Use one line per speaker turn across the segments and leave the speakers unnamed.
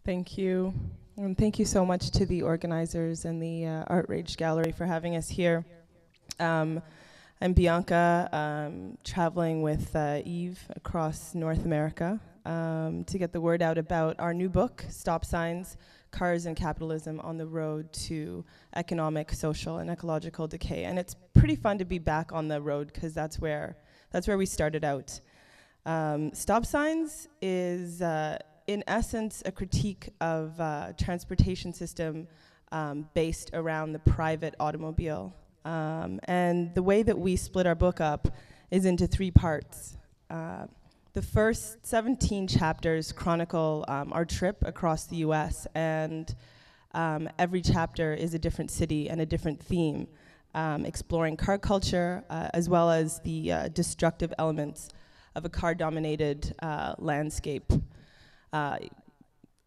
Thank you. And thank you so much to the organizers and the Art Rage Gallery for having us here. I'm Bianca, traveling with Eve across North America to get the word out about our new book, Stop Signs, Cars and Capitalism on the Road to Economic, Social, and Ecological Decay. And it's pretty fun to be back on the road because that's where we started out. Stop Signs is in essence, a critique of transportation system based around the private automobile. And the way that we split our book up is into 3 parts. The first 17 chapters chronicle our trip across the US, and every chapter is a different city and a different theme, exploring car culture as well as the destructive elements of a car-dominated landscape.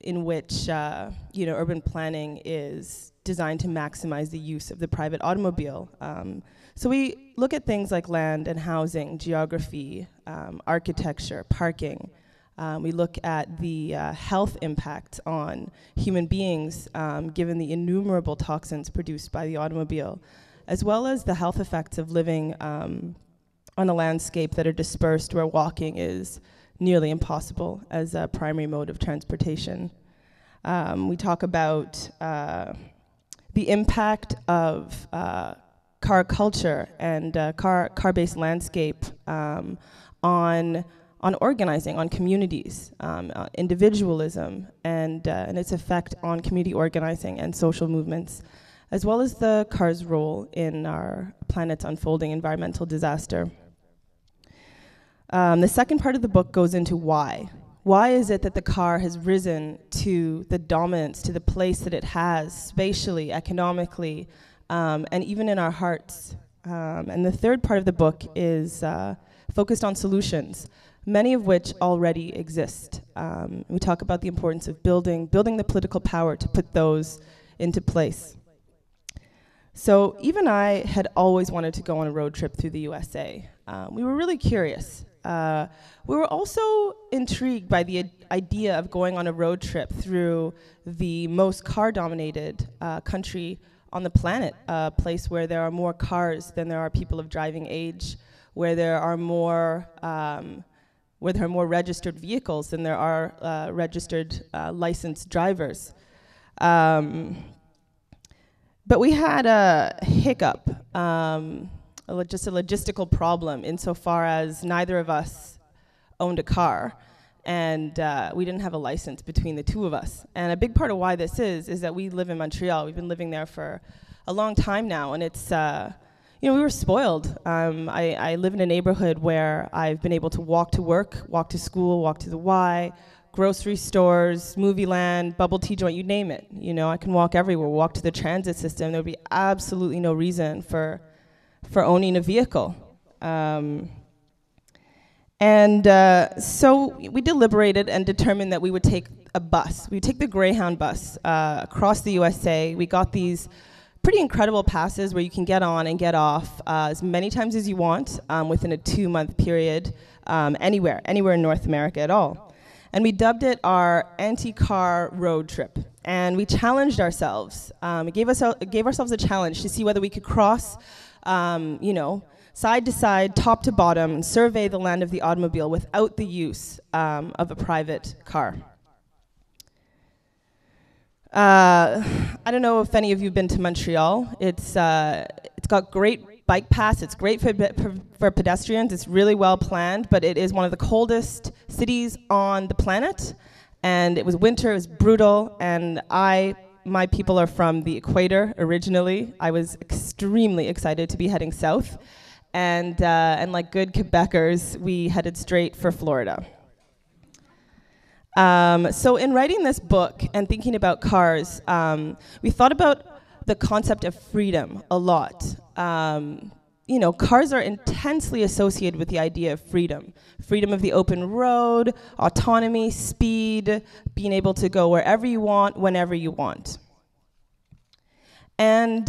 In which urban planning is designed to maximize the use of the private automobile. So we look at things like land and housing, geography, architecture, parking. We look at the health impact on human beings given the innumerable toxins produced by the automobile, as well as the health effects of living on a landscape that are dispersed where walking is nearly impossible as a primary mode of transportation. We talk about the impact of car culture and car-based landscape on organizing, on communities, individualism, and its effect on community organizing and social movements, as well as the car's role in our planet's unfolding environmental disaster. The second part of the book goes into why. Why is it that the car has risen to the dominance, to the place that it has spatially, economically, and even in our hearts? And the third part of the book is focused on solutions, many of which already exist. We talk about the importance of building the political power to put those into place. So Eve and I had always wanted to go on a road trip through the USA. We were really curious. We were also intrigued by the idea of going on a road trip through the most car-dominated country on the planet, a place where there are more cars than there are people of driving age, where there are more registered vehicles than there are registered licensed drivers. But we had a hiccup. Just a logistical problem insofar as neither of us owned a car, and we didn't have a license between the two of us. And a big part of why this is that we live in Montreal. We've been living there for a long time now, and it's, we were spoiled. I live in a neighborhood where I've been able to walk to work, walk to school, walk to the Y, grocery stores, movie land, bubble tea joint, you name it. I can walk everywhere, walk to the transit system. There would be absolutely no reason for owning a vehicle. So we deliberated and determined that we would take a bus. We would take the Greyhound bus across the USA. We got these pretty incredible passes where you can get on and get off as many times as you want within a 2-month period, anywhere in North America at all. And we dubbed it our anti-car road trip. And we challenged ourselves. We gave ourselves a challenge to see whether we could cross side to side, top to bottom, and survey the land of the automobile without the use of a private car. I don't know if any of you have been to Montreal. It's got great bike paths. It's great for pedestrians. It's really well planned, but it is one of the coldest cities on the planet. And it was winter. It was brutal, and my people are from the equator originally. I was extremely excited to be heading south. And like good Quebecers, we headed straight for Florida. So in writing this book and thinking about cars, we thought about the concept of freedom a lot. Cars are intensely associated with the idea of freedom. Freedom of the open road, autonomy, speed, being able to go wherever you want, whenever you want. And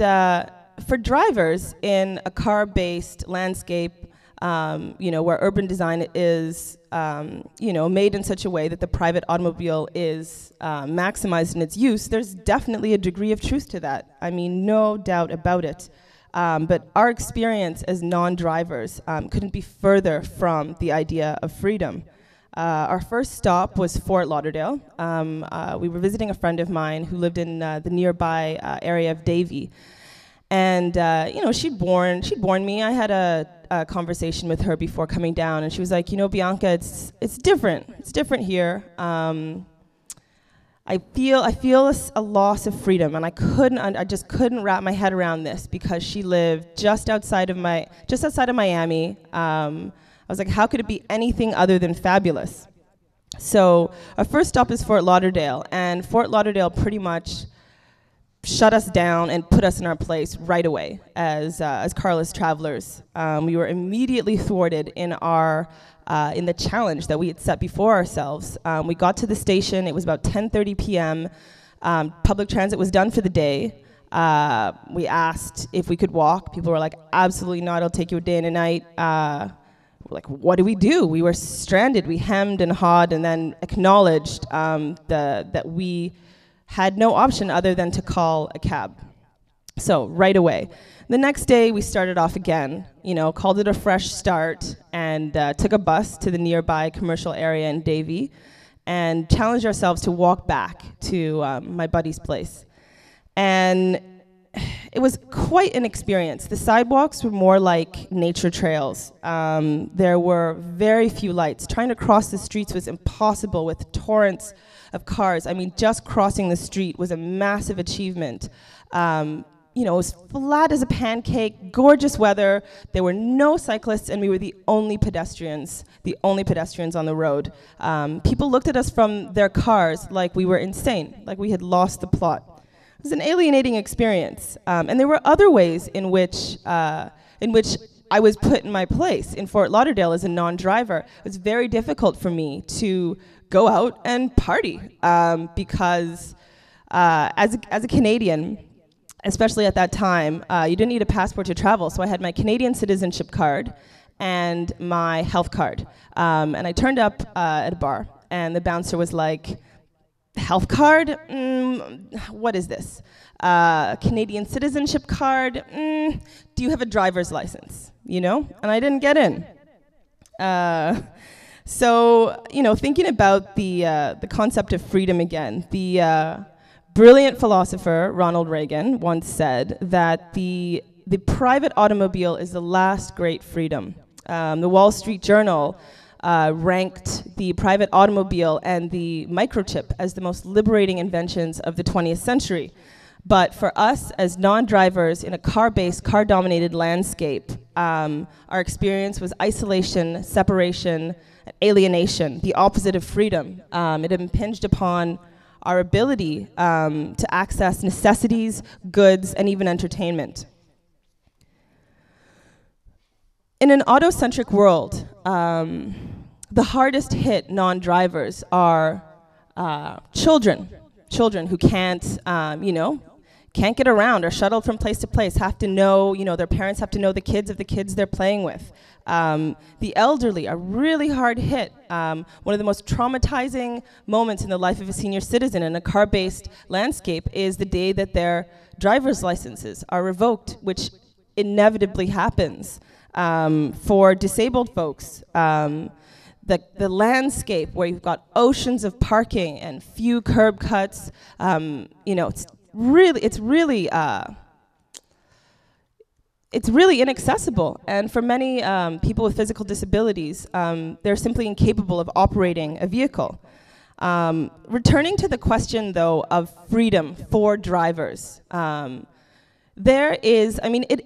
for drivers in a car-based landscape, where urban design is, made in such a way that the private automobile is maximized in its use, there's definitely a degree of truth to that. I mean, no doubt about it. But our experience as non-drivers couldn't be further from the idea of freedom. Our first stop was Fort Lauderdale. We were visiting a friend of mine who lived in the nearby area of Davie. And, she'd warned me. I had a conversation with her before coming down, and she was like, Bianca, it's different. It's different here. I feel a loss of freedom, and I just couldn't wrap my head around this because she lived just outside of Miami. I was like, how could it be anything other than fabulous? So our first stop is Fort Lauderdale, and Fort Lauderdale pretty much shut us down and put us in our place right away as carless travelers. We were immediately thwarted in the challenge that we had set before ourselves. We got to the station. It was about 10:30 p.m. Public transit was done for the day. We asked if we could walk. People were like, absolutely not. It'll take you a day and a night. We're like, what do? We were stranded. We hemmed and hawed and then acknowledged that we had no option other than to call a cab. So right away. The next day we started off again, called it a fresh start, and took a bus to the nearby commercial area in Davie and challenged ourselves to walk back to my buddy's place. And it was quite an experience. The sidewalks were more like nature trails. There were very few lights. Trying to cross the streets was impossible with torrents of cars. I mean, just crossing the street was a massive achievement. It was flat as a pancake, gorgeous weather. There were no cyclists, and we were the only pedestrians on the road. People looked at us from their cars like we were insane, like we had lost the plot. It was an alienating experience, and there were other ways in which I was put in my place in Fort Lauderdale as a non-driver. It was very difficult for me to go out and party because as a Canadian, especially at that time, you didn't need a passport to travel. So I had my Canadian citizenship card and my health card. And I turned up at a bar, and the bouncer was like, health card? What is this? Canadian citizenship card? Do you have a driver's license? And I didn't get in. So, thinking about the concept of freedom again, the brilliant philosopher Ronald Reagan once said that the private automobile is the last great freedom. The Wall Street Journal ranked the private automobile and the microchip as the most liberating inventions of the 20th century. But for us as non-drivers in a car-based, car-dominated landscape, our experience was isolation, separation, alienation, the opposite of freedom. It impinged upon our ability to access necessities, goods, and even entertainment. In an auto-centric world, the hardest hit non-drivers are children who can't get around or shuttled from place to place, have to know, their parents have to know the kids of the kids they're playing with. The elderly are really hard hit. One of the most traumatizing moments in the life of a senior citizen in a car-based landscape is the day that their driver's licenses are revoked, which inevitably happens. For disabled folks, the landscape where you've got oceans of parking and few curb cuts, it's really inaccessible. And for many people with physical disabilities, they're simply incapable of operating a vehicle. Returning to the question, though, of freedom for drivers, it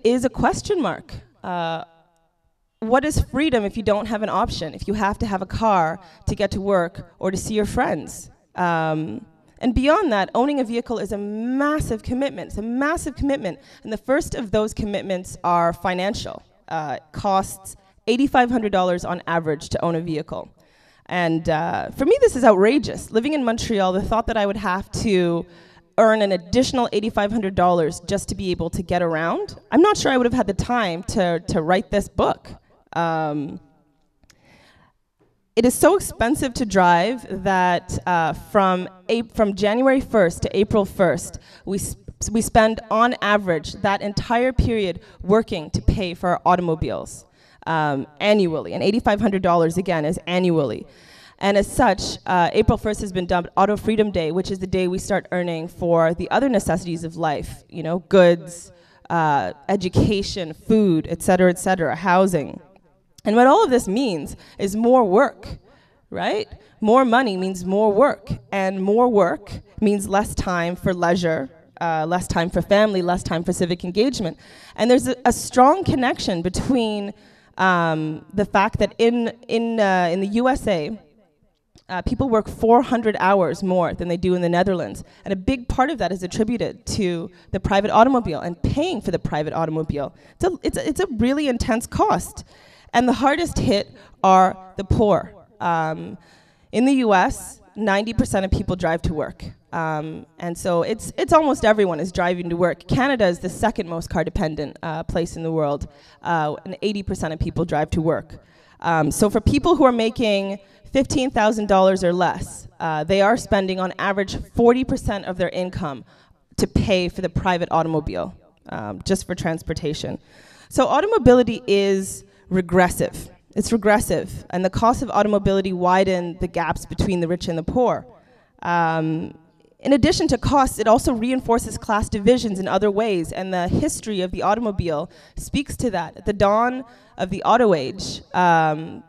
is a question mark. What is freedom if you don't have an option, if you have to have a car to get to work or to see your friends? And beyond that, owning a vehicle is a massive commitment. It's a massive commitment. And the first of those commitments are financial. It costs $8,500 on average to own a vehicle. And for me, this is outrageous. Living in Montreal, the thought that I would have to earn an additional $8,500 just to be able to get around, I'm not sure I would have had the time to write this book. It is so expensive to drive that from January 1st to April 1st, we spend on average that entire period working to pay for our automobiles annually. And $8,500 again is annually. And as such, April 1st has been dubbed Auto Freedom Day, which is the day we start earning for the other necessities of life, you know, goods, education, food, et cetera, housing. And what all of this means is more work, right? More money means more work, and more work means less time for leisure, less time for family, less time for civic engagement. And there's a strong connection between the fact that in the USA, people work 400 hours more than they do in the Netherlands. And a big part of that is attributed to the private automobile and paying for the private automobile. It's a really intense cost. And the hardest hit are the poor. In the US, 90% of people drive to work. And so it's almost everyone is driving to work. Canada is the second most car dependent place in the world, and 80% of people drive to work. So for people who are making $15,000 or less, they are spending on average 40% of their income to pay for the private automobile, just for transportation. So automobility is regressive. It's regressive, and the cost of automobility widen the gaps between the rich and the poor. In addition to costs, it also reinforces class divisions in other ways, and the history of the automobile speaks to that. At the dawn of the auto age, the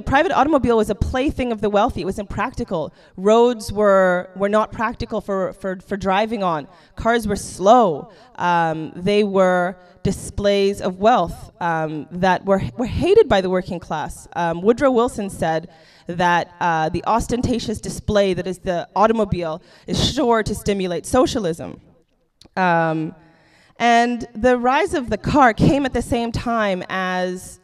private automobile was a plaything of the wealthy. It was impractical. Roads were not practical for driving on. Cars were slow. They were displays of wealth that were hated by the working class. Woodrow Wilson said that the ostentatious display that is the automobile is sure to stimulate socialism. And the rise of the car came at the same time as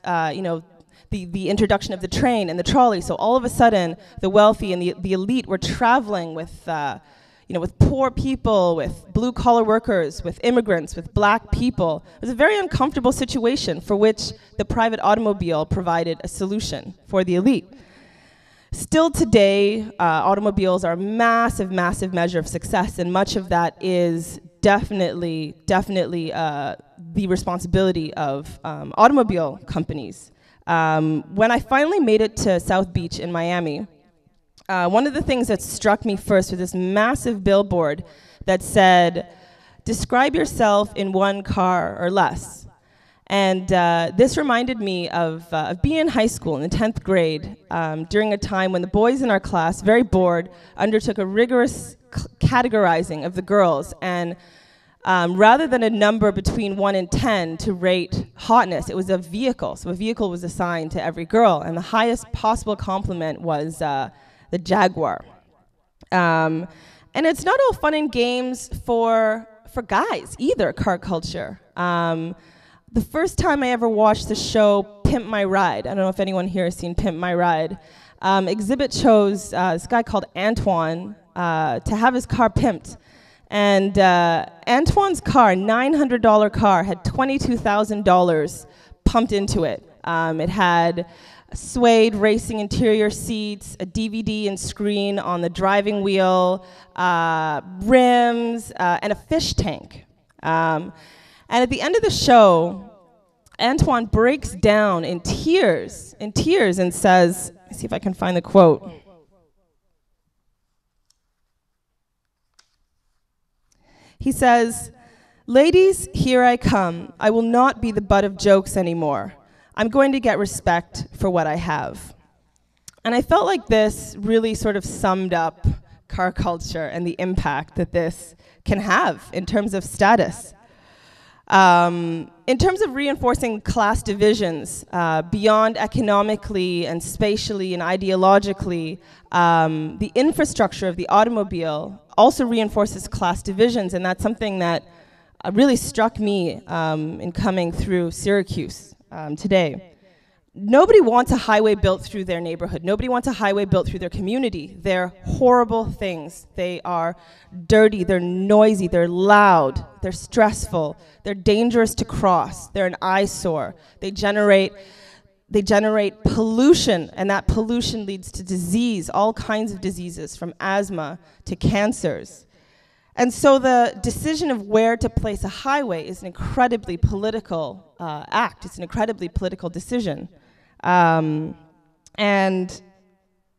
the introduction of the train and the trolley. So all of a sudden, the wealthy and the elite were traveling with poor people, with blue-collar workers, with immigrants, with black people. It was a very uncomfortable situation for which the private automobile provided a solution for the elite. Still today, automobiles are a massive, massive measure of success, and much of that is definitely the responsibility of automobile companies. When I finally made it to South Beach in Miami, one of the things that struck me first was this massive billboard that said, "Describe yourself in one car or less." And this reminded me of being in high school in the 10th grade during a time when the boys in our class, very bored, undertook a rigorous categorizing of the girls. And rather than a number between 1 and 10 to rate hotness, it was a vehicle. So a vehicle was assigned to every girl. And the highest possible compliment was the Jaguar. And it's not all fun and games for guys either, car culture. The first time I ever watched the show Pimp My Ride, I don't know if anyone here has seen Pimp My Ride, Exhibit chose this guy called Antoine to have his car pimped. And Antoine's car, $900 car, had $22,000 pumped into it. It had suede racing interior seats, a DVD and screen on the driving wheel, rims, and a fish tank. And at the end of the show, Antoine breaks down in tears and says, let me see if I can find the quote. He says, "Ladies, here I come. I will not be the butt of jokes anymore. I'm going to get respect for what I have." And I felt like this really sort of summed up car culture and the impact that this can have in terms of status. In terms of reinforcing class divisions, beyond economically and spatially and ideologically, the infrastructure of the automobile also reinforces class divisions, and that's something that really struck me in coming through Syracuse today. Nobody wants a highway built through their neighborhood. Nobody wants a highway built through their community. They're horrible things. They are dirty, they're noisy, they're loud, they're stressful, they're dangerous to cross, they're an eyesore. They generate pollution, and that pollution leads to disease, all kinds of diseases, from asthma to cancers. And so the decision of where to place a highway is an incredibly political act. It's an incredibly political decision. And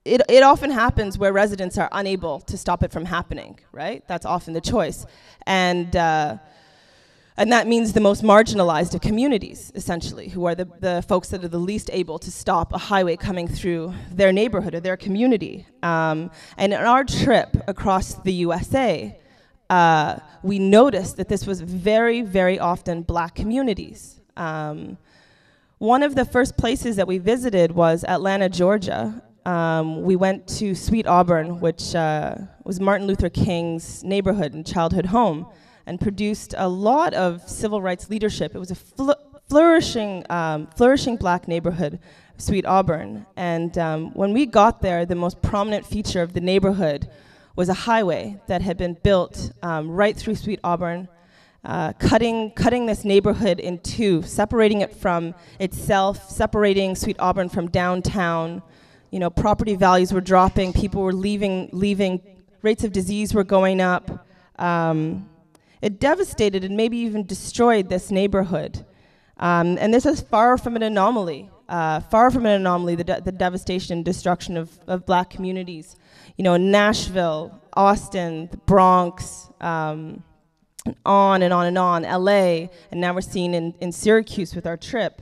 it often happens where residents are unable to stop it from happening, right? That's often the choice. And that means the most marginalized of communities, essentially, who are the folks that are the least able to stop a highway coming through their neighborhood or their community. And in our trip across the USA, we noticed that this was very, very often Black communities. One of the first places that we visited was Atlanta, Georgia. We went to Sweet Auburn, which was Martin Luther King's neighborhood and childhood home, and produced a lot of civil rights leadership. It was a flourishing Black neighborhood, Sweet Auburn. And when we got there, the most prominent feature of the neighborhood was a highway that had been built right through Sweet Auburn, cutting this neighborhood in two, separating it from itself, separating Sweet Auburn from downtown. You know, property values were dropping, people were leaving, rates of disease were going up. It devastated and maybe even destroyed this neighborhood. And this is far from an anomaly. The devastation and destruction of Black communities. You know, Nashville, Austin, the Bronx, on and on and on, LA, and now we're seeing in Syracuse with our trip,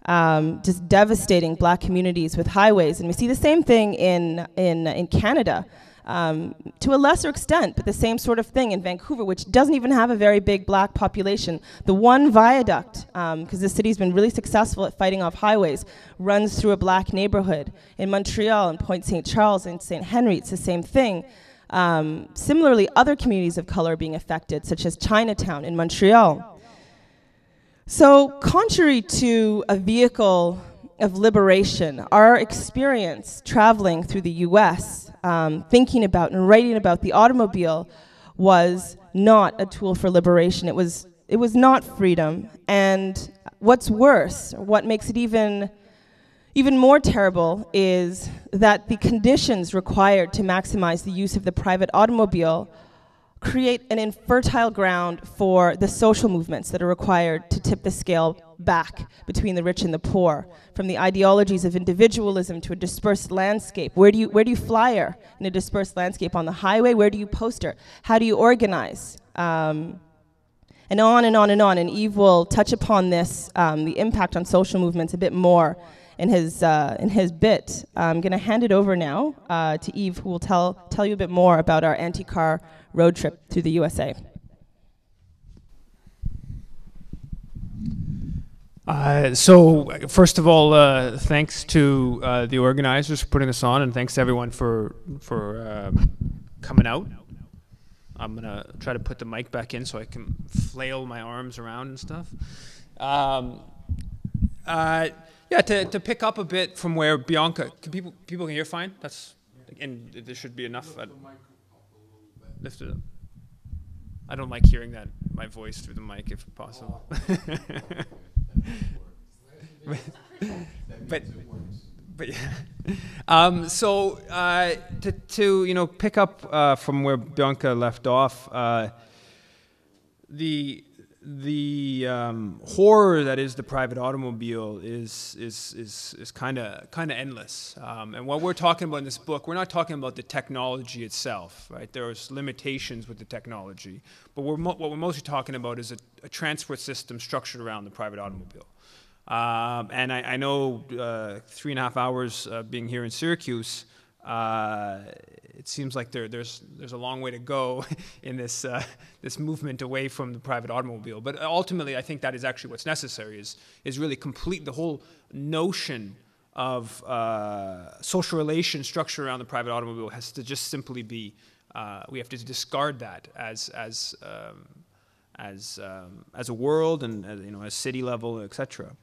just devastating Black communities with highways. And we see the same thing in Canada, to a lesser extent, but the same sort of thing in Vancouver, which doesn't even have a very big Black population. The one viaduct, because the city's been really successful at fighting off highways, runs through a Black neighborhood. In Montreal and Point St. Charles and St. Henry, it's the same thing. Similarly, other communities of color are being affected, such as Chinatown in Montreal. So, contrary to a vehicle of liberation, our experience traveling through the US, thinking about and writing about the automobile, was not a tool for liberation. It was not freedom. And what's worse, what makes it even more terrible, is that the conditions required to maximize the use of the private automobile create an infertile ground for the social movements that are required to tip the scale back between the rich and the poor, from the ideologies of individualism to a dispersed landscape. Where do you flyer in a dispersed landscape? On the highway? Where do you poster? How do you organize? And on and on and on. And Yves will touch upon this, the impact on social movements, a bit more in his bit. I'm going to hand it over now to Yves, who will tell you a bit more about our anti-car road trip through the USA.
So first of all, thanks to the organizers for putting this on, and thanks to everyone for coming out. I'm gonna try to put the mic back in so I can flail my arms around and stuff. Yeah, to pick up a bit from where Bianca, people can hear fine. And there should be enough. Lift it up. I don't like hearing my voice through the mic if possible. but yeah. So to pick up from where Bianca left off, the horror that is the private automobile is kind of endless. And what we're talking about in this book, we're not talking about the technology itself, right? There's limitations with the technology, but what we're mostly talking about is a transport system structured around the private automobile. And I know 3.5 hours being here in Syracuse, it seems like there's a long way to go in this movement away from the private automobile. But ultimately, I think that is actually what's necessary, is really complete the whole notion of social relation structure around the private automobile has to just simply be, we have to discard that as a world and as city level, etc.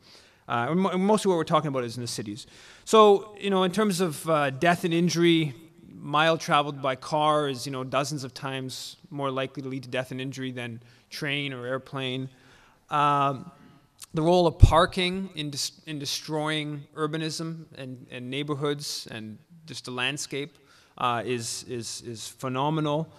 Mostly what we're talking about is in the cities. So, in terms of death and injury, mile traveled by car is, dozens of times more likely to lead to death and injury than train or airplane. The role of parking in destroying urbanism and neighborhoods and just the landscape is phenomenal.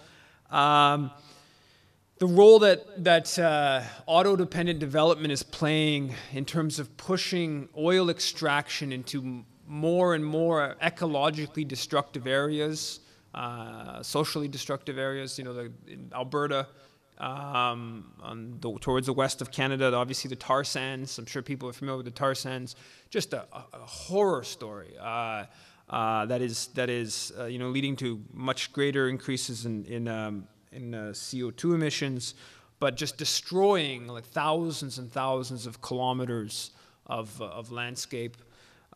The role that auto-dependent development is playing in terms of pushing oil extraction into more and more ecologically destructive areas, socially destructive areas. In Alberta, towards the west of Canada, obviously the tar sands. I'm sure people are familiar with the tar sands. Just a horror story that is leading to much greater increases in CO2 emissions, but just destroying like thousands and thousands of kilometers of landscape,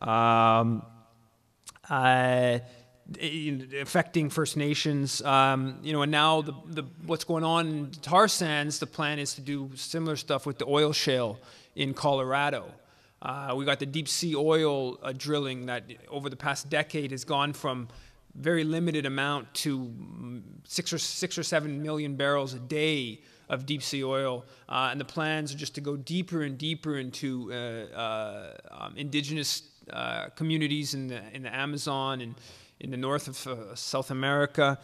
affecting First Nations. And now what's going on in tar sands, the plan is to do similar stuff with the oil shale in Colorado. We got the deep sea oil drilling that over the past decade has gone from very limited amount to 6 or 7 million barrels a day of deep sea oil, and the plans are just to go deeper and deeper into indigenous communities in the Amazon and in the north of South America,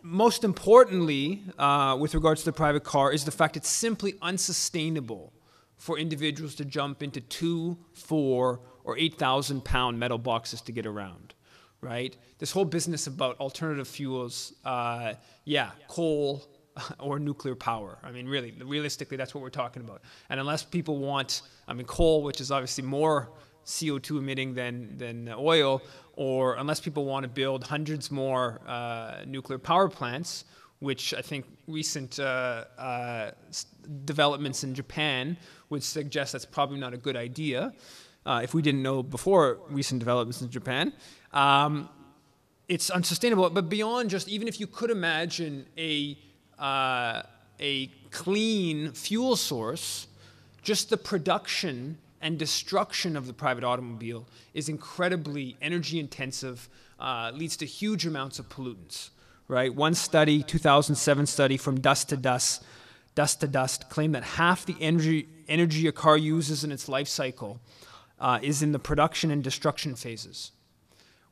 most importantly, with regards to the private car, is the fact it's simply unsustainable for individuals to jump into 2, 4, or 8,000-pound metal boxes to get around, right? This whole business about alternative fuels, coal or nuclear power. I mean, realistically, that's what we're talking about. And unless people want, coal, which is obviously more CO2 emitting than oil, or unless people want to build hundreds more nuclear power plants, which I think recent developments in Japan would suggest that's probably not a good idea. If we didn't know before recent developments in Japan, it's unsustainable. But beyond just, even if you could imagine a clean fuel source, just the production and destruction of the private automobile is incredibly energy intensive, leads to huge amounts of pollutants, right? One study, 2007 study from Dust to Dust, claimed that half the energy a car uses in its life cycle is in the production and destruction phases,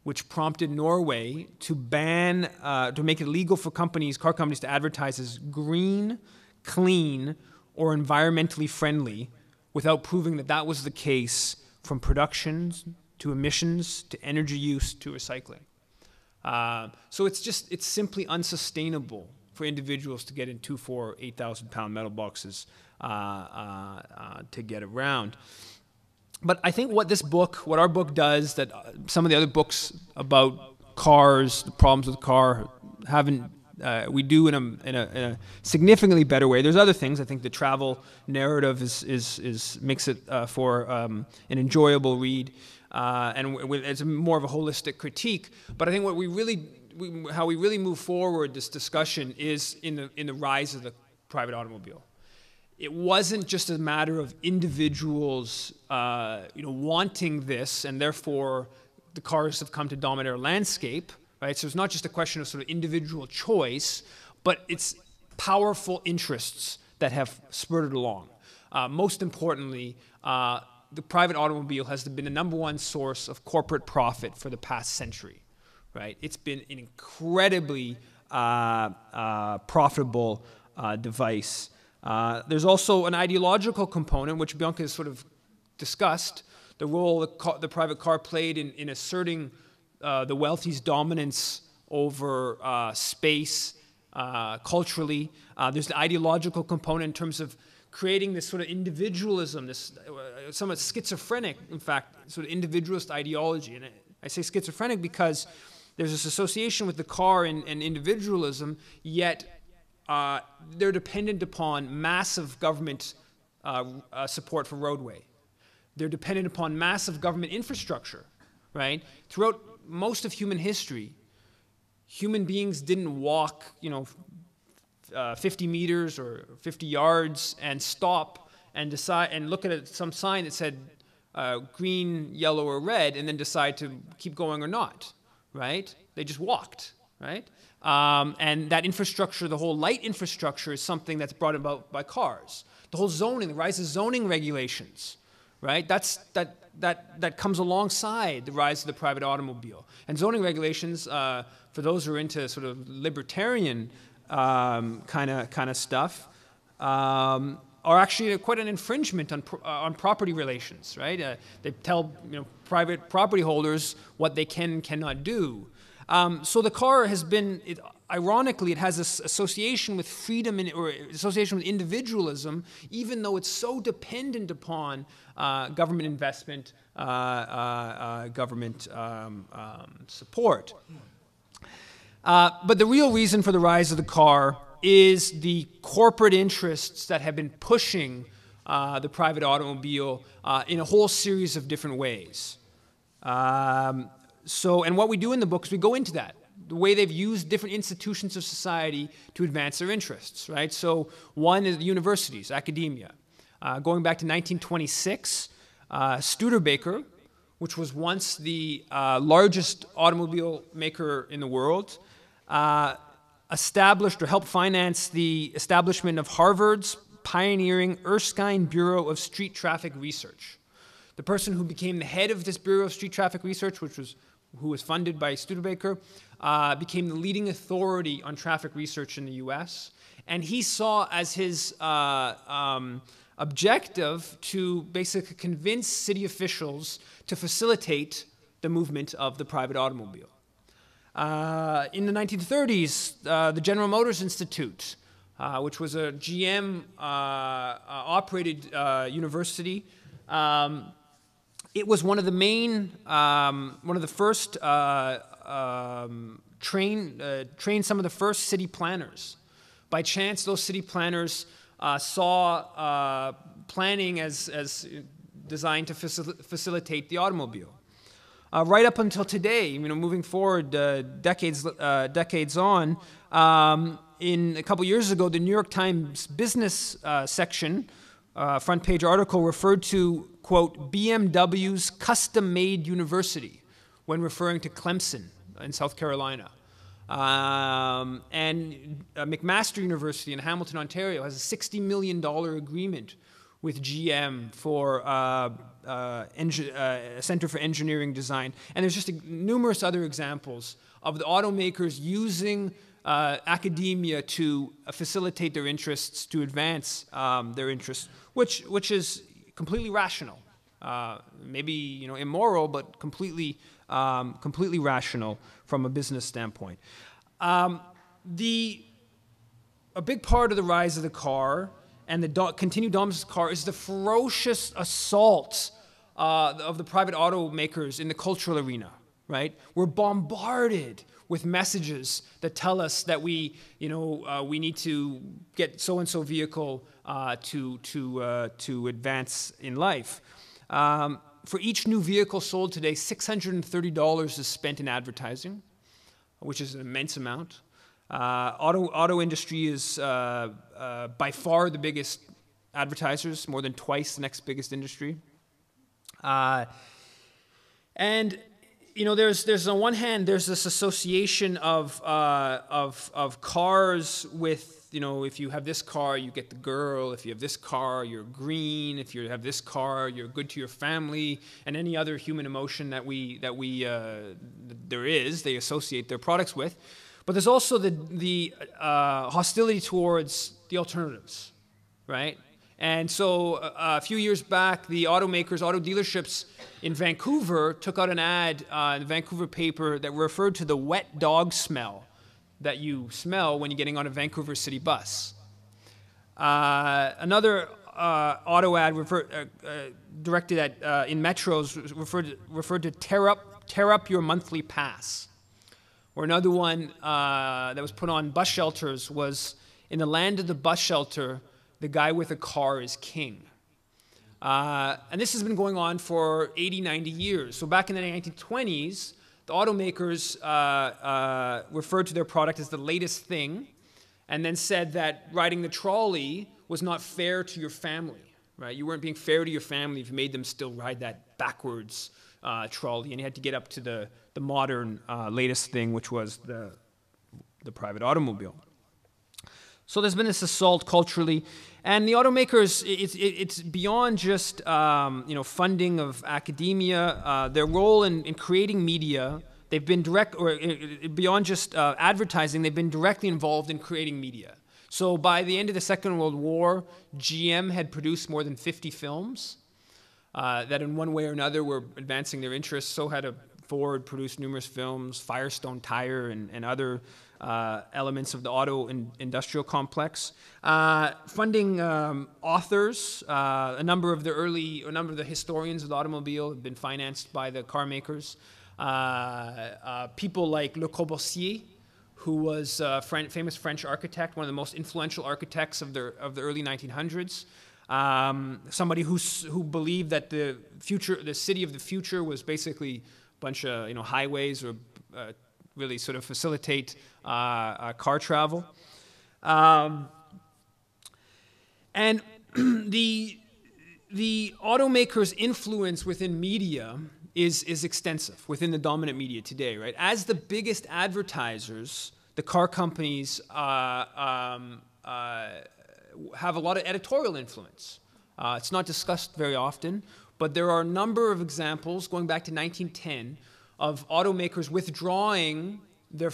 which prompted Norway to make it illegal for car companies to advertise as green, clean, or environmentally friendly without proving that that was the case from production to emissions to energy use to recycling. So it's simply unsustainable for individuals to get in 2, 4, 8,000-pound metal boxes to get around. But I think what our book does that some of the other books about cars, the problems with the car, we do in a significantly better way. There's other things. I think the travel narrative makes it for an enjoyable read, and it's more of a holistic critique. But I think how we really move forward this discussion is in the rise of the private automobile. It wasn't just a matter of individuals, wanting this, and therefore the cars have come to dominate our landscape, right? So it's not just a question of sort of individual choice, but it's powerful interests that have spurred it along. Most importantly, the private automobile has been the number one source of corporate profit for the past century, right? It's been an incredibly profitable device. There's also an ideological component, which Bianca has sort of discussed, the role the private car played in asserting the wealthy's dominance over space culturally. There's the ideological component in terms of creating this sort of individualism, this somewhat schizophrenic, in fact, sort of individualist ideology. And I say schizophrenic because there's this association with the car and individualism, yet they're dependent upon massive government support for roadway. They're dependent upon massive government infrastructure, right? Throughout most of human history, human beings didn't walk, 50 meters or 50 yards and stop and look at some sign that said green, yellow, or red, and then decide to keep going or not, right? They just walked, right? And that infrastructure, the whole light infrastructure, is something that's brought about by cars. The whole zoning, the rise of zoning regulations, right? That comes alongside the rise of the private automobile. And zoning regulations, for those who are into sort of libertarian kind of stuff, are actually quite an infringement on property relations, right? They tell private property holders what they can and cannot do. So the car has been, ironically, it has this association with freedom or association with individualism, even though it's so dependent upon government investment, government support. But the real reason for the rise of the car is the corporate interests that have been pushing the private automobile in a whole series of different ways. And what we do in the book is we go into that, the way they've used different institutions of society to advance their interests, right? So one is the universities, academia. Going back to 1926, Studebaker, which was once the largest automobile maker in the world, established or helped finance the establishment of Harvard's pioneering Erskine Bureau of Street Traffic Research. The person who became the head of this Bureau of Street Traffic Research, who was funded by Studebaker, became the leading authority on traffic research in the US. And he saw as his objective to basically convince city officials to facilitate the movement of the private automobile. In the 1930s, the General Motors Institute, which was a GM operated university, it was one of the main, one of the first trained some of the first city planners. By chance, those city planners saw planning as designed to facilitate the automobile. Right up until today, moving forward decades on, in a couple years ago, the New York Times business section, front page article referred to, quote, BMW's custom-made university when referring to Clemson in South Carolina. And McMaster University in Hamilton, Ontario has a $60 million agreement with GM for a Center for Engineering Design. And there's just numerous other examples of the automakers using academia to facilitate their interests, to advance their interests, which is completely rational. Maybe immoral, but completely rational from a business standpoint. A big part of the rise of the car and the continued dominance of the car is the ferocious assault of the private automakers in the cultural arena, right? We're bombarded with messages that tell us that we need to get so-and-so vehicle to advance in life. For each new vehicle sold today, $630 is spent in advertising, which is an immense amount. Auto industry is by far the biggest advertisers, more than twice the next biggest industry. And there's on one hand there's this association of cars with if you have this car you get the girl, if you have this car you're green, if you have this car you're good to your family, and any other human emotion that they associate their products with. But there's also the hostility towards the alternatives, right? And so a few years back, the automakers, auto dealerships in Vancouver took out an ad in the Vancouver paper that referred to the wet dog smell that you smell when you're getting on a Vancouver city bus. Another auto ad directed at in metros referred to tear up your monthly pass. Or another one that was put on bus shelters was, in the land of the bus shelter, the guy with a car is king. And this has been going on for 80, 90 years. So back in the 1920s, the automakers referred to their product as the latest thing, and then said that riding the trolley was not fair to your family, right? You weren't being fair to your family if you made them still ride that backwards trolley, and you had to get up to the modern latest thing, which was the private automobile. So there's been this assault culturally, and the automakers, it's beyond just funding of academia. Their role in creating media, they've been beyond just advertising, they've been directly involved in creating media. So by the end of the Second World War, GM had produced more than 50 films that in one way or another were advancing their interests. So had Ford produced numerous films, Firestone Tire and other elements of the auto industrial complex. Funding authors, a number of the historians of the automobile have been financed by the car makers. People like Le Corbusier, who was a famous French architect, one of the most influential architects of the early 1900s. Somebody who believed that the city of the future was basically a bunch of highways or really sort of facilitate car travel. And the automakers' influence within media is extensive within the dominant media today, right? As the biggest advertisers, the car companies have a lot of editorial influence. It's not discussed very often, but there are a number of examples going back to 1910 of automakers withdrawing their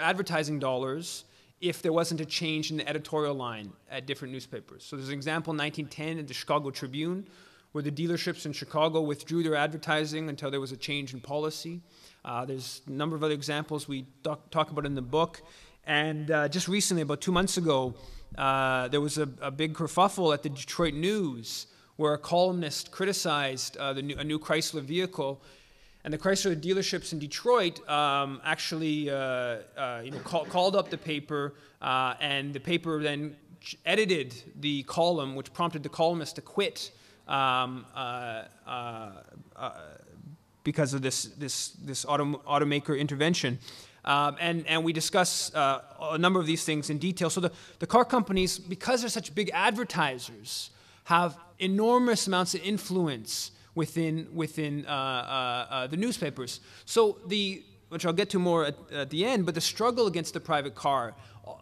advertising dollars if there wasn't a change in the editorial line at different newspapers. So there's an example in 1910 at the Chicago Tribune, where the dealerships in Chicago withdrew their advertising until there was a change in policy. There's a number of other examples we talk about in the book. And just recently, about 2 months ago, there was a big kerfuffle at the Detroit News where a columnist criticized a new Chrysler vehicle. And the Chrysler dealerships in Detroit actually called up the paper, and the paper then edited the column, which prompted the columnist to quit because of this automaker intervention. And we discuss a number of these things in detail. So the car companies, because they're such big advertisers, have enormous amounts of influence within the newspapers. So which I'll get to more at the end, but the struggle against the private car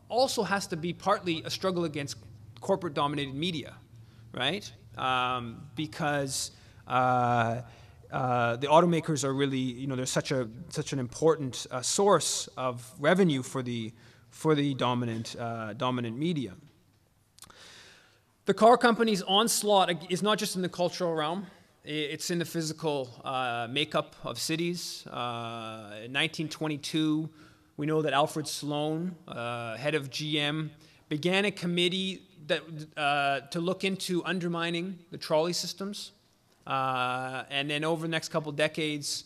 also has to be partly a struggle against corporate-dominated media, right? Because the automakers are really, they're such an important source of revenue for the dominant media. The car company's onslaught is not just in the cultural realm. It's in the physical makeup of cities. In 1922, we know that Alfred Sloan, head of GM, began a committee to look into undermining the trolley systems. And then over the next couple decades,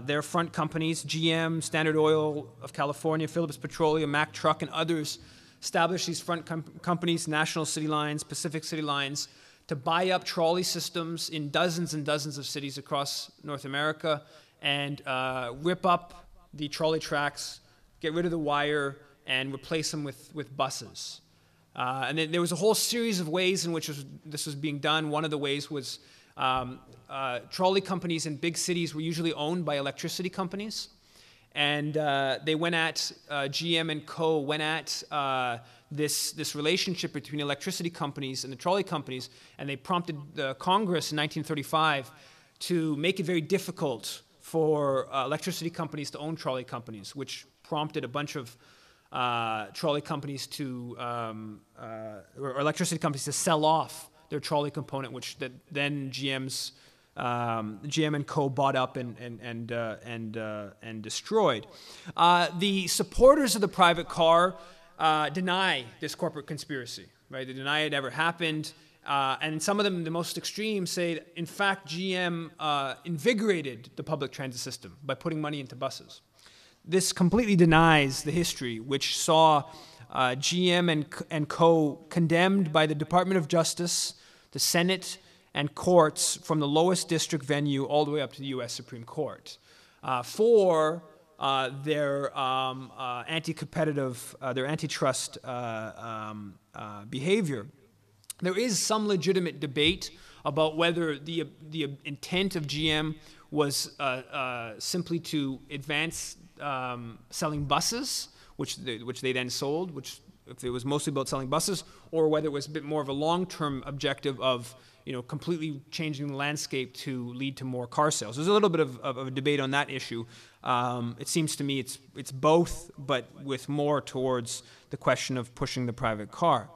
their front companies, GM, Standard Oil of California, Phillips Petroleum, Mack Truck, and others, established these front companies, National City Lines, Pacific City Lines, to buy up trolley systems in dozens and dozens of cities across North America and rip up the trolley tracks, get rid of the wire, and replace them with buses. And then there was a whole series of ways in which this was being done. One of the ways was trolley companies in big cities were usually owned by electricity companies. And they went at, GM and Co. went at this relationship between electricity companies and the trolley companies, and they prompted Congress in 1935 to make it very difficult for electricity companies to own trolley companies, which prompted a bunch of trolley companies or electricity companies to sell off their trolley component, which then GM and Co. bought up and destroyed. The supporters of the private car deny this corporate conspiracy, right? They deny it ever happened. And some of them, the most extreme, say, in fact, GM invigorated the public transit system by putting money into buses. This completely denies the history, which saw GM and Co. condemned by the Department of Justice, the Senate, and courts from the lowest district venue all the way up to the U.S. Supreme Court for their anti-competitive, their antitrust behavior. There is some legitimate debate about whether the intent of GM was simply to advance selling buses, which they then sold, which if it was mostly about selling buses, or whether it was a bit more of a long-term objective of completely changing the landscape to lead to more car sales. There's a little bit of a debate on that issue. It seems to me it's both, but with more towards the question of pushing the private car.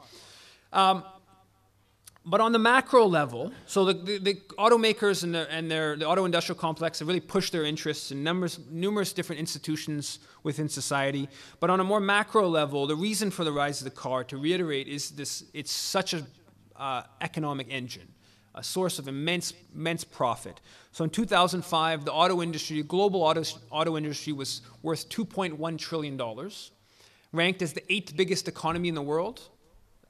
But on the macro level, so the automakers and the auto industrial complex have really pushed their interests in numerous different institutions within society. But on a more macro level, the reason for the rise of the car, to reiterate, is it's such an economic engine, a source of immense profit. So in 2005, the auto industry, the global auto industry was worth $2.1 trillion, ranked as the 8th biggest economy in the world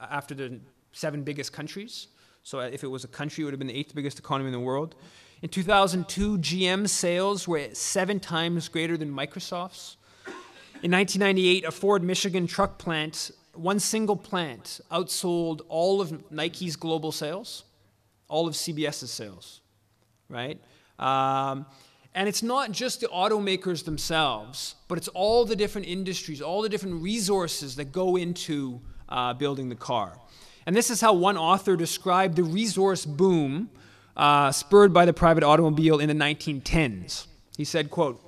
after the 7 biggest countries. So if it was a country, it would have been the 8th biggest economy in the world. In 2002, GM sales were 7 times greater than Microsoft's. In 1998, a Ford Michigan truck plant, one single plant, outsold all of Nike's global sales, all of CBS's sales, right? And it's not just the automakers themselves, but it's all the different industries, all the different resources that go into building the car. And this is how one author described the resource boom spurred by the private automobile in the 1910s. He said, quote,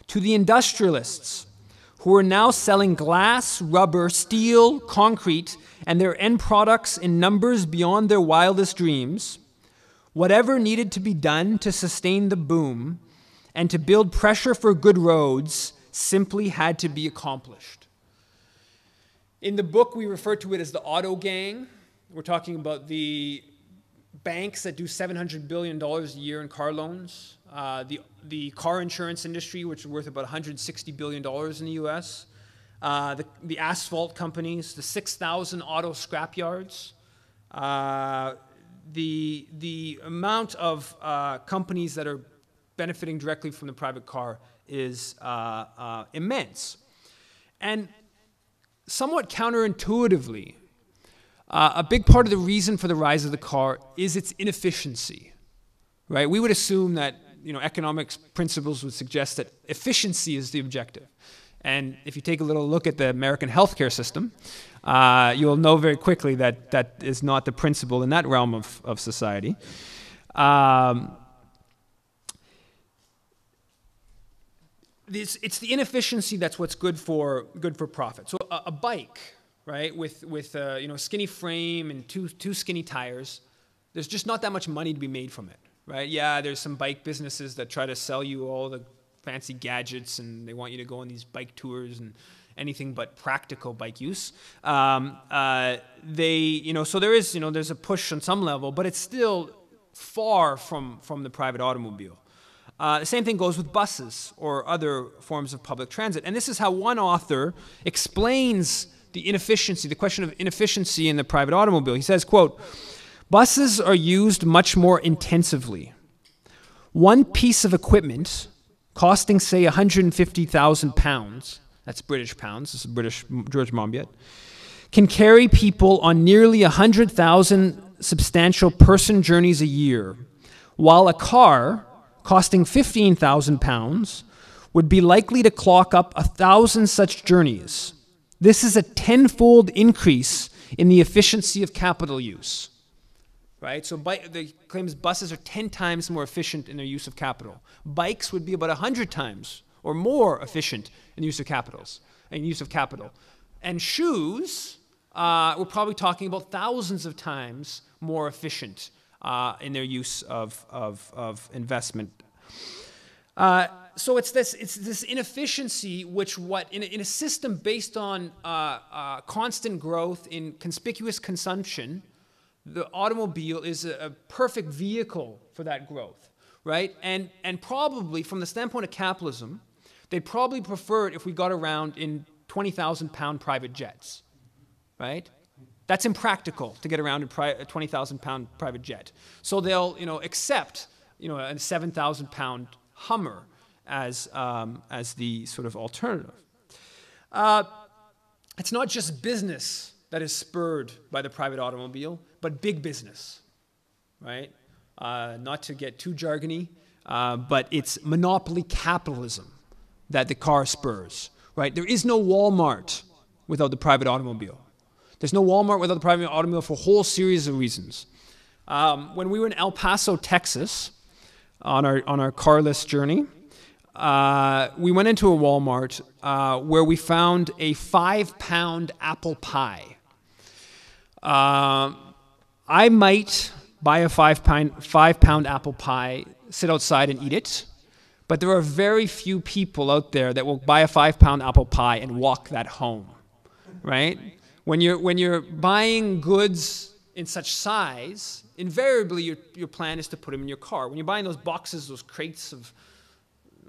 "To the industrialists who are now selling glass, rubber, steel, concrete, and their end products in numbers beyond their wildest dreams, whatever needed to be done to sustain the boom and to build pressure for good roads simply had to be accomplished." In the book, we refer to it as the auto gang. We're talking about the banks that do $700 billion a year in car loans, the car insurance industry, which is worth about $160 billion in the US, the asphalt companies, the 6,000 auto scrap yards, the amount of companies that are benefiting directly from the private car is immense. And somewhat counterintuitively, a big part of the reason for the rise of the car is its inefficiency, right? We would assume that economics principles would suggest that efficiency is the objective. And if you take a little look at the American healthcare system, you'll know very quickly that that is not the principle in that realm of society. It's the inefficiency that's what's good for profit. So a bike, right, with a skinny frame and two skinny tires, there's just not that much money to be made from it, right? Yeah, there's some bike businesses that try to sell you all the fancy gadgets and they want you to go on these bike tours and anything but practical bike use. So there is there's a push on some level, but it's still far from the private automobile. The same thing goes with buses or other forms of public transit. And this is how one author explains the inefficiency, the question of inefficiency in the private automobile. He says, quote, "Buses are used much more intensively. One piece of equipment costing, say, 150,000 pounds, that's British pounds, this is British George Monbiot, can carry people on nearly 100,000 substantial person journeys a year, while a car costing 15,000 pounds would be likely to clock up 1,000 such journeys. This is a 10-fold increase in the efficiency of capital use." Right? So the claims buses are 10 times more efficient in their use of capital. Bikes would be about 100 times or more efficient in the use of capital. And shoes, we're probably talking about thousands of times more efficient in their use of investment. So it's this inefficiency in a system based on constant growth in conspicuous consumption, the automobile is a perfect vehicle for that growth, right? And probably from the standpoint of capitalism, they'd probably prefer it if we got around in 20,000-pound private jets, right? That's impractical to get around in a 20,000-pound private jet. So they'll, accept, a 7,000-pound Hummer as the sort of alternative. It's not just business that is spurred by the private automobile, but big business, right? Not to get too jargony, but it's monopoly capitalism that the car spurs, right? There is no Walmart without the private automobile. There's no Walmart without the private automobile for a whole series of reasons. When we were in El Paso, Texas, on our carless journey, we went into a Walmart where we found a 5-pound apple pie. I might buy a 5-pound apple pie, sit outside and eat it, but there are very few people out there that will buy a 5-pound apple pie and walk that home, right? When you're buying goods in such size, invariably your plan is to put them in your car. When you're buying those boxes, those crates of,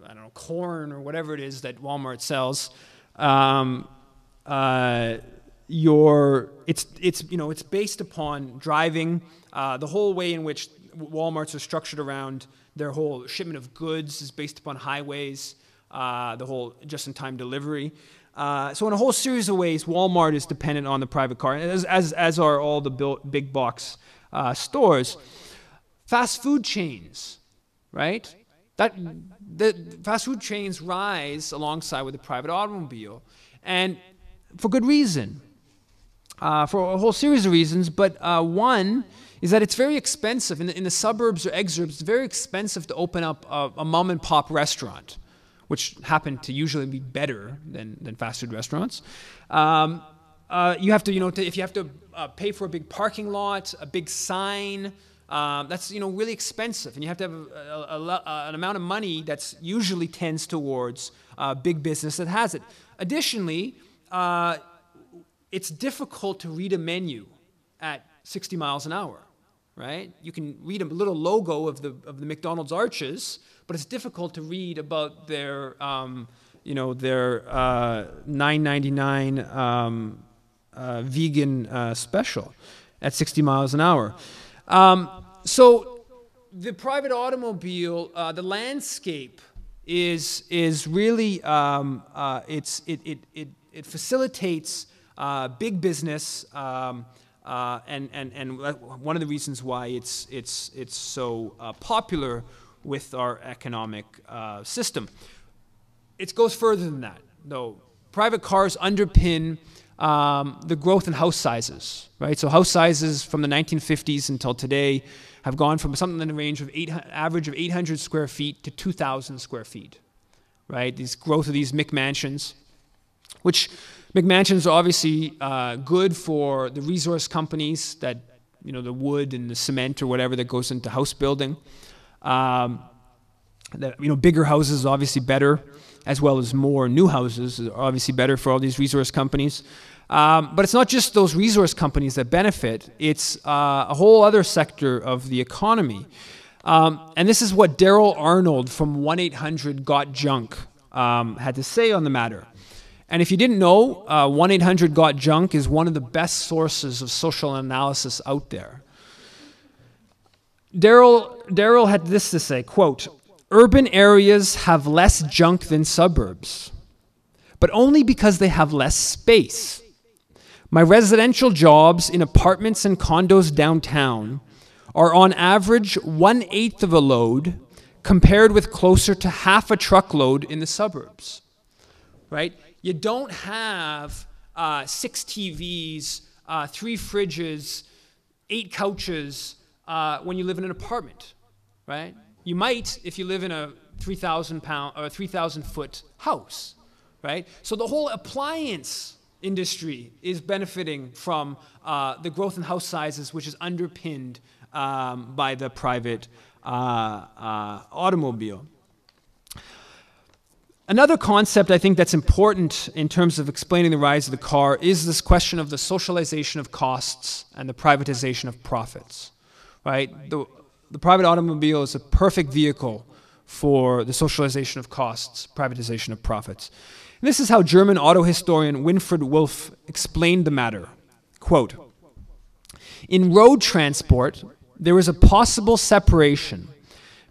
I don't know, corn or whatever it is that Walmart sells, it's based upon driving. The whole way in which Walmarts are structured around their whole shipment of goods is based upon highways, the whole just-in-time delivery. So in a whole series of ways, Walmart is dependent on the private car, as are all the big box stores. Fast food chains, right? The fast food chains rise alongside with the private automobile, and for good reason, for a whole series of reasons. But one is that it's very expensive in the suburbs or exurbs. It's very expensive to open up a mom and pop restaurant, which happen to usually be better than fast food restaurants. You have to, if you have to pay for a big parking lot, a big sign, that's really expensive, and you have to have an amount of money that's usually tends towards big business that has it. Additionally, it's difficult to read a menu at 60 miles an hour, right? You can read a little logo of the McDonald's arches, but it's difficult to read about their $9.99 vegan special at 60 miles an hour. So the private automobile, the landscape is really it facilitates big business, and one of the reasons why it's so popular with our economic system. It goes further than that, though. Private cars underpin the growth in house sizes, right? So house sizes from the 1950s until today have gone from something in the range of average of 800 square feet to 2,000 square feet, right? These growth of these McMansions, which McMansions are obviously good for the resource companies that, the wood and the cement or whatever that goes into house building. Bigger houses are obviously better, as well as more new houses are obviously better for all these resource companies. But it's not just those resource companies that benefit. It's a whole other sector of the economy. And this is what Daryl Arnold from 1-800-GOT-JUNK had to say on the matter. And if you didn't know, 1-800-GOT-JUNK is one of the best sources of social analysis out there. Daryl had this to say, quote, "Urban areas have less junk than suburbs, but only because they have less space. My residential jobs in apartments and condos downtown are on average 1/8 of a load compared with closer to half a truckload in the suburbs." Right? You don't have 6 TVs, 3 fridges, 8 couches when you live in an apartment, right? You might if you live in a 3,000-foot house, right? So the whole appliance industry is benefiting from the growth in house sizes, which is underpinned by the private automobile. Another concept I think that's important in terms of explaining the rise of the car is this question of the socialization of costs and the privatization of profits, right? The private automobile is a perfect vehicle for the socialization of costs, privatization of profits. And this is how German auto historian Winfried Wolf explained the matter. Quote, "In road transport, there is a possible separation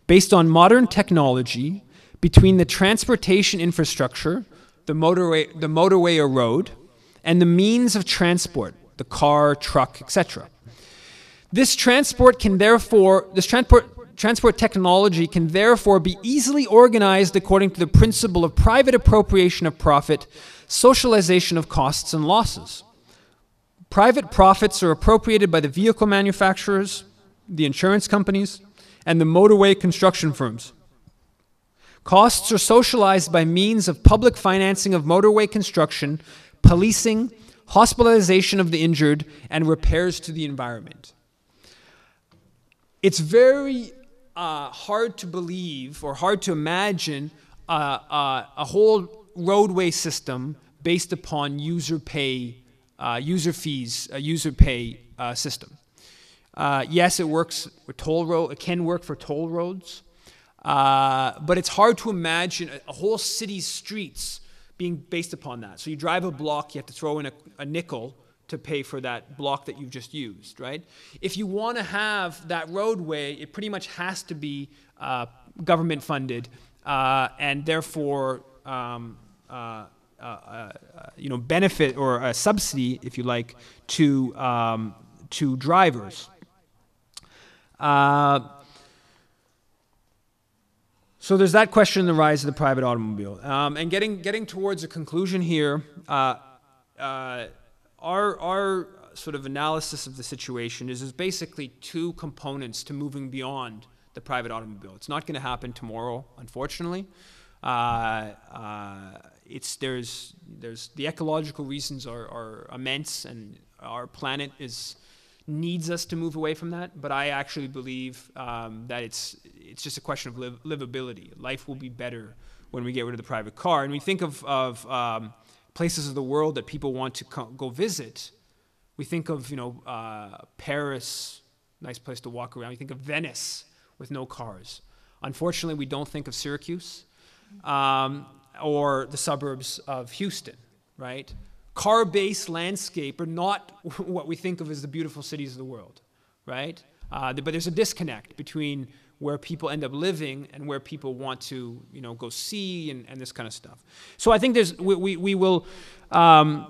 based on modern technology between the transportation infrastructure, the motorway or road, and the means of transport, the car, truck, etc. This transport technology can therefore be easily organized according to the principle of private appropriation of profit, socialization of costs and losses. Private profits are appropriated by the vehicle manufacturers, the insurance companies, and the motorway construction firms. Costs are socialized by means of public financing of motorway construction, policing, hospitalization of the injured, and repairs to the environment. It's very hard to believe or hard to imagine a whole roadway system based upon user fees, a user pay system. Yes, it works with toll road. It can work for toll roads, but it's hard to imagine a whole city's streets being based upon that. So you drive a block, you have to throw in a nickel to pay for that block that you've just used, right? If you want to have that roadway, it pretty much has to be government funded, and therefore, benefit or a subsidy, if you like, to drivers. So there's that question, the rise of the private automobile, and getting towards a conclusion here. Our sort of analysis of the situation is basically two components to moving beyond the private automobile. It's not going to happen tomorrow, unfortunately. There's the ecological reasons are immense, and our planet needs us to move away from that. But I actually believe that it's just a question of livability. Life will be better when we get rid of the private car. And we think of places of the world that people want to go visit. We think of, Paris, nice place to walk around. We think of Venice with no cars. Unfortunately, we don't think of Syracuse or the suburbs of Houston, right? Car-based landscape are not what we think of as the beautiful cities of the world, right? But there's a disconnect between where people end up living and where people want to, go see and this kind of stuff. So I think we will,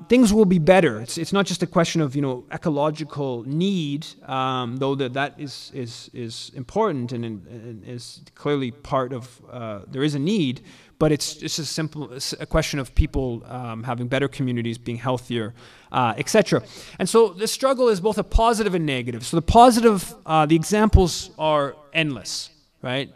things will be better. It's not just a question of, ecological need, though that is important and is clearly part of, there is a need, but it's just a question of people having better communities, being healthier, etc. And so the struggle is both a positive and negative. So the positive, the examples are endless, right?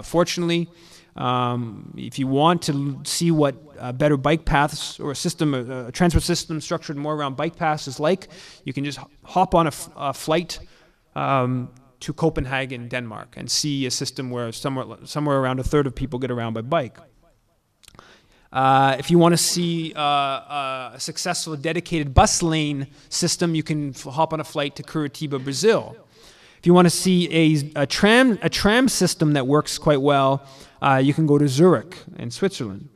Fortunately, if you want to see what better bike paths or a transport system structured more around bike paths is like, you can just hop on a flight to Copenhagen, Denmark, and see a system where somewhere around a third of people get around by bike. If you want to see a successful dedicated bus lane system, you can hop on a flight to Curitiba, Brazil. If you want to see a tram system that works quite well, you can go to Zurich in Switzerland.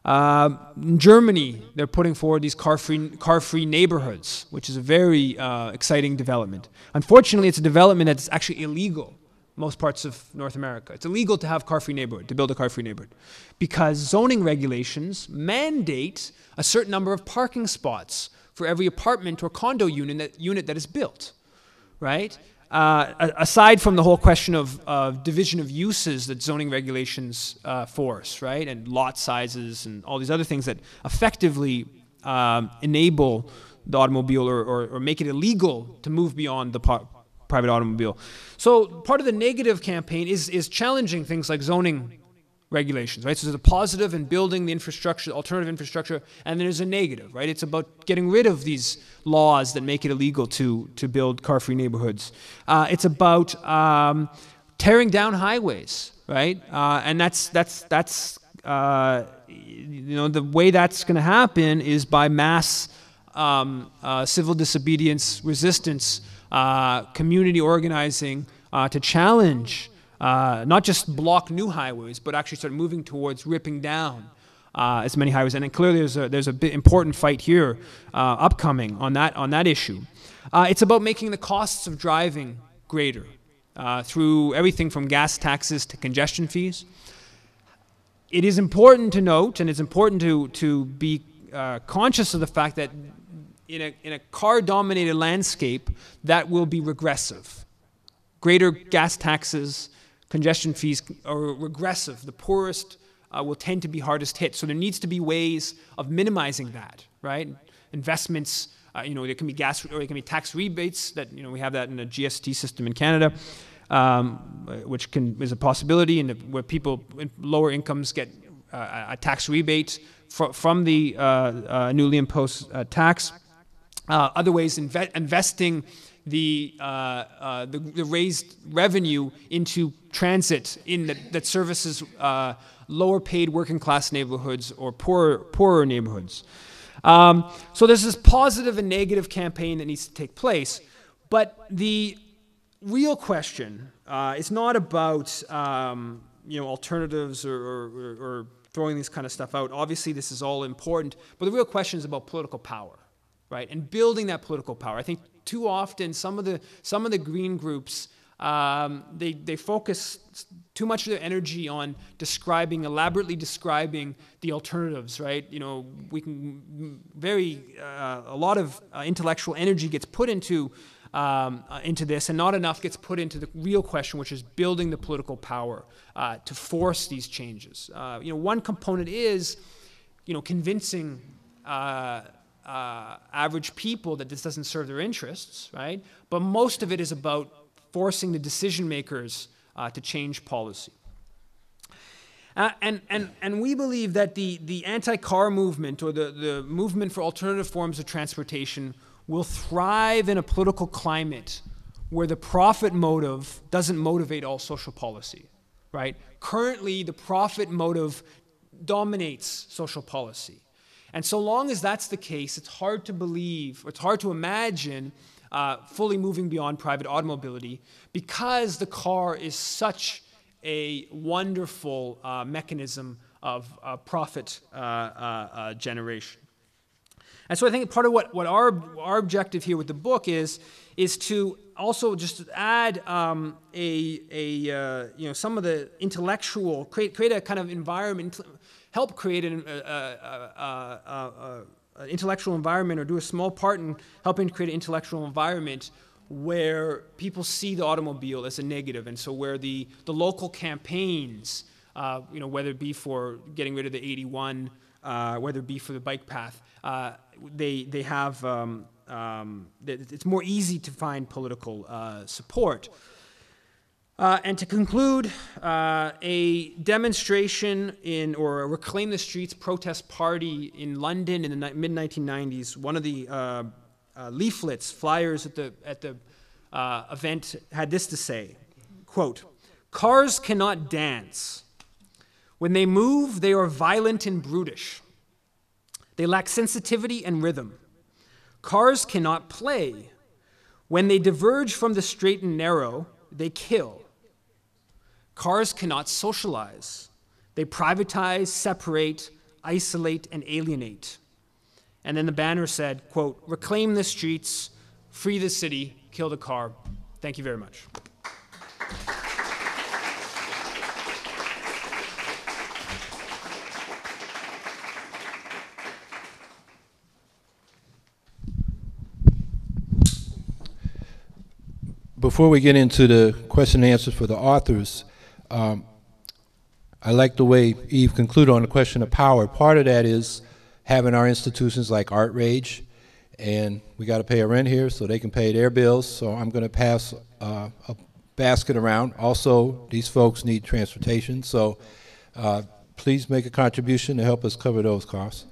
In Germany, they're putting forward these car-free neighborhoods, which is a very exciting development. Unfortunately, it's a development that's actually illegal in most parts of North America. It's illegal to have to build a car-free neighborhood, because zoning regulations mandate a certain number of parking spots for every apartment or condo unit that is built, right? Aside from the whole question of division of uses that zoning regulations force, right, and lot sizes and all these other things that effectively enable the automobile or make it illegal to move beyond the private automobile. So part of the negative campaign is challenging things like zoning regulations, right? So there's a positive in building the infrastructure, alternative infrastructure, and then there's a negative, right? It's about getting rid of these laws that make it illegal to build car-free neighborhoods. It's about tearing down highways, right? And that's the way that's going to happen is by mass civil disobedience, resistance, community organizing to challenge. Not just block new highways, but actually start moving towards ripping down as many highways. And then clearly there's a big important fight here upcoming on that issue. It's about making the costs of driving greater through everything from gas taxes to congestion fees. It is important to note, and it's important to be conscious of the fact that in a car-dominated landscape, that will be regressive. Greater gas taxes, congestion fees are regressive. The poorest will tend to be hardest hit. So there needs to be ways of minimizing that, right? Investments, there can be gas, or there can be tax rebates that, we have that in the GST system in Canada, which is a possibility, and where people in lower incomes get a tax rebate from the newly imposed tax. Other ways, investing the raised revenue into transit that services lower paid working class neighborhoods or poorer neighborhoods. So there's this positive and negative campaign that needs to take place, but the real question is not about alternatives or throwing this kind of stuff out. Obviously, this is all important, but the real question is about political power, right? And building that political power. I think too often some of the green groups they focus too much of their energy on elaborately describing the alternatives, right? We can a lot of intellectual energy gets put into this, and not enough gets put into the real question, which is building the political power to force these changes. One component is, convincing average people that this doesn't serve their interests, right? But most of it is about forcing the decision makers to change policy. And we believe that the anti-car movement, or the movement for alternative forms of transportation, will thrive in a political climate where the profit motive doesn't motivate all social policy, right? Currently, the profit motive dominates social policy. And so long as that's the case, it's hard to imagine fully moving beyond private automobility, because the car is such a wonderful mechanism of profit generation. And so I think part of what our objective here with the book is to also just add some of the intellectual, create a kind of environment, help create an intellectual environment, or do a small part in helping to create an intellectual environment where people see the automobile as a negative, and so where the local campaigns, whether it be for getting rid of the 81, whether it be for the bike path, they have it's more easy to find political support. And to conclude, a demonstration or a Reclaim the Streets protest party in London in the mid-1990s, one of the leaflets, flyers at the event had this to say, quote, "Cars cannot dance. When they move, they are violent and brutish. They lack sensitivity and rhythm. Cars cannot play. When they diverge from the straight and narrow, they kill. Cars cannot socialize. They privatize, separate, isolate, and alienate." And then the banner said, quote, "Reclaim the streets, free the city, kill the car." Thank you very much.
Before we get into the question and answers for the authors, I like the way Eve concluded on the question of power. Part of that is having our institutions like Art Rage, and we got to pay a rent here so they can pay their bills, so I'm going to pass a basket around. Also, these folks need transportation, so please make a contribution to help us cover those costs.